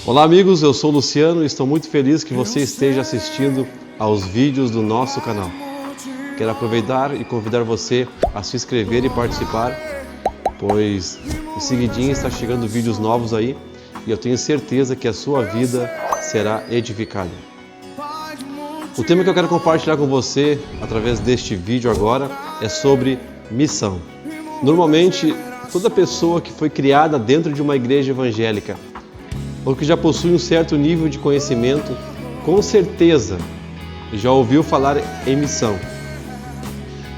Olá amigos, eu sou o Luciano e estou muito feliz que você esteja assistindo aos vídeos do nosso canal. Quero aproveitar e convidar você a se inscrever e participar, pois em seguidinho está chegando vídeos novos aí e eu tenho certeza que a sua vida será edificada. O tema que eu quero compartilhar com você através deste vídeo agora é sobre missão. Normalmente, toda pessoa que foi criada dentro de uma igreja evangélica ou que já possui um certo nível de conhecimento, com certeza já ouviu falar em missão.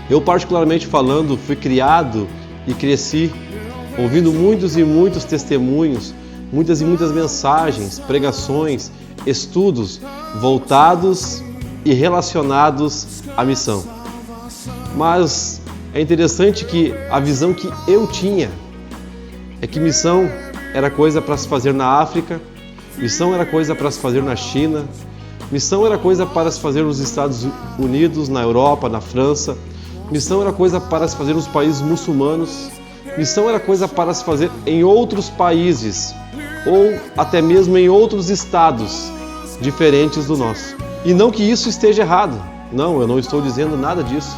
Eu, particularmente falando, fui criado e cresci ouvindo muitos e muitos testemunhos, muitas e muitas mensagens, pregações, estudos voltados e relacionados à missão. Mas é interessante que a visão que eu tinha é que missão era coisa para se fazer na África, missão era coisa para se fazer na China, missão era coisa para se fazer nos Estados Unidos, na Europa, na França, missão era coisa para se fazer nos países muçulmanos, missão era coisa para se fazer em outros países ou até mesmo em outros estados diferentes do nosso. E não que isso esteja errado, não, eu não estou dizendo nada disso.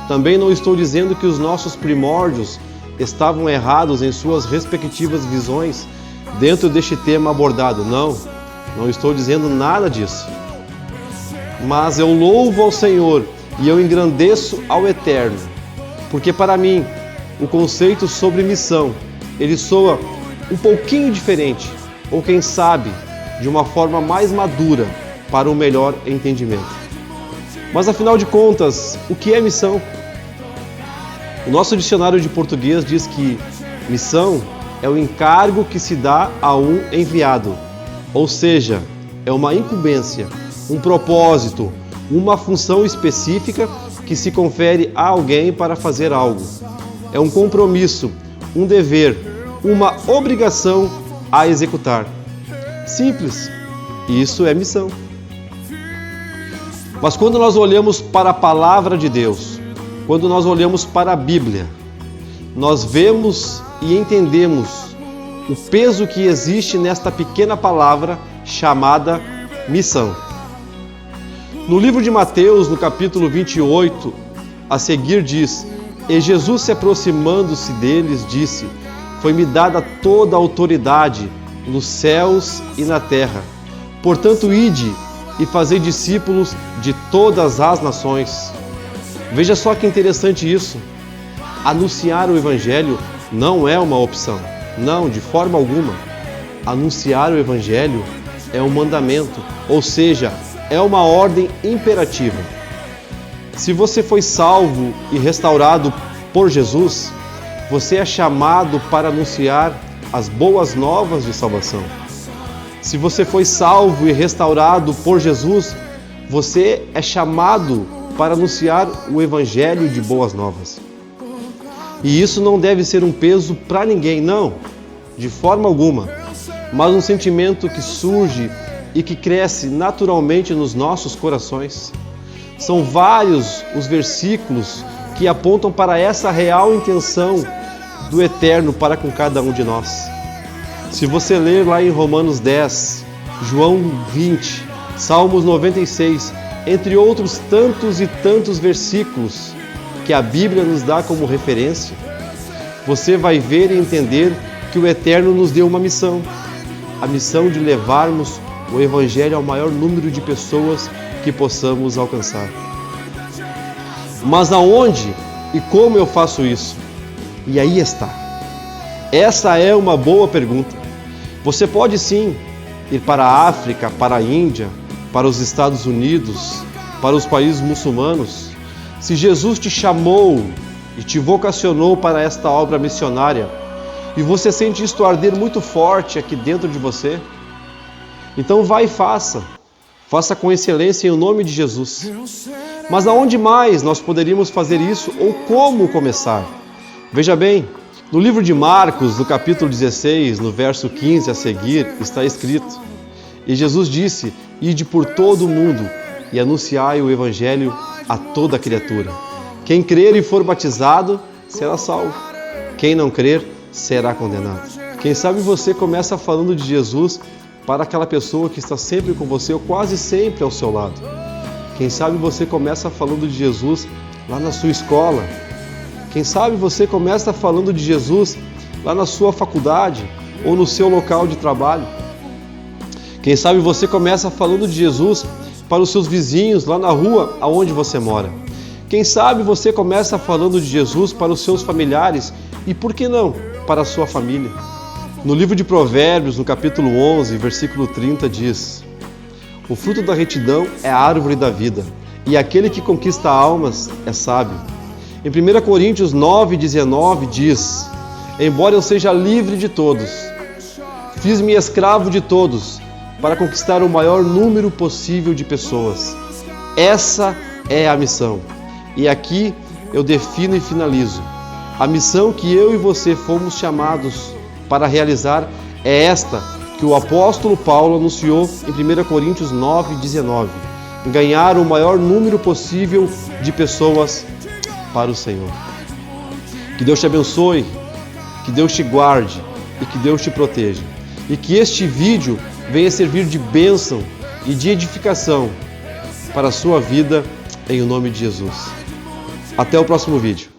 Também não estou dizendo que os nossos primórdios estavam errados em suas respectivas visões dentro deste tema abordado. Não estou dizendo nada disso. Mas eu louvo ao Senhor e eu engrandeço ao Eterno, porque para mim o conceito sobre missão, ele soa um pouquinho diferente, ou quem sabe, de uma forma mais madura para um melhor entendimento. Mas afinal de contas, o que é missão? O nosso dicionário de português diz que missão é o encargo que se dá a um enviado, ou seja, é uma incumbência, um propósito, uma função específica que se confere a alguém para fazer algo. É um compromisso, um dever, uma obrigação a executar. Simples, isso é missão. Mas quando nós olhamos para a palavra de Deus, quando nós olhamos para a Bíblia, nós vemos e entendemos o peso que existe nesta pequena palavra chamada missão. No livro de Mateus, no capítulo 28, a seguir diz: E Jesus, se aproximando-se deles, disse: Foi-me dada toda a autoridade nos céus e na terra. Portanto, ide e fazei discípulos de todas as nações. Veja só que interessante isso. Anunciar o Evangelho não é uma opção. Não, de forma alguma. Anunciar o Evangelho é um mandamento, ou seja, é uma ordem imperativa. Se você foi salvo e restaurado por Jesus, você é chamado para anunciar as boas novas de salvação. Se você foi salvo e restaurado por Jesus, você é chamado para anunciar o Evangelho de boas novas. E isso não deve ser um peso para ninguém, não, de forma alguma, mas um sentimento que surge e que cresce naturalmente nos nossos corações. São vários os versículos que apontam para essa real intenção do Eterno para com cada um de nós. Se você ler lá em Romanos 10, João 20, Salmos 96, entre outros tantos e tantos versículos que a Bíblia nos dá como referência, você vai ver e entender que o Eterno nos deu uma missão, a missão de levarmos o Evangelho ao maior número de pessoas que possamos alcançar. Mas aonde e como eu faço isso? E aí está. Essa é uma boa pergunta. Você pode sim ir para a África, para a Índia, para os Estados Unidos, para os países muçulmanos. Se Jesus te chamou e te vocacionou para esta obra missionária, e você sente isto arder muito forte aqui dentro de você, então vai e faça. Faça com excelência em nome de Jesus. Mas aonde mais nós poderíamos fazer isso ou como começar? Veja bem, no livro de Marcos, no capítulo 16, no verso 15 a seguir, está escrito: E Jesus disse: Ide por todo o mundo e anunciai o Evangelho a toda criatura. Quem crer e for batizado será salvo. Quem não crer será condenado. Quem sabe você começa falando de Jesus para aquela pessoa que está sempre com você ou quase sempre ao seu lado. Quem sabe você começa falando de Jesus lá na sua escola. Quem sabe você começa falando de Jesus lá na sua faculdade ou no seu local de trabalho. Quem sabe você começa falando de Jesus para os seus vizinhos lá na rua aonde você mora. Quem sabe você começa falando de Jesus para os seus familiares e, por que não, para a sua família. No livro de Provérbios, no capítulo 11, versículo 30, diz: o fruto da retidão é a árvore da vida, e aquele que conquista almas é sábio. Em 1 Coríntios 9:19 diz: embora eu seja livre de todos, fiz-me escravo de todos, para conquistar o maior número possível de pessoas. Essa é a missão. E aqui eu defino e finalizo. A missão que eu e você fomos chamados para realizar é esta que o apóstolo Paulo anunciou em 1 Coríntios 9:19. Ganhar o maior número possível de pessoas para o Senhor. Que Deus te abençoe, que Deus te guarde e que Deus te proteja. E que este vídeo venha servir de bênção e de edificação para a sua vida, em nome de Jesus. Até o próximo vídeo.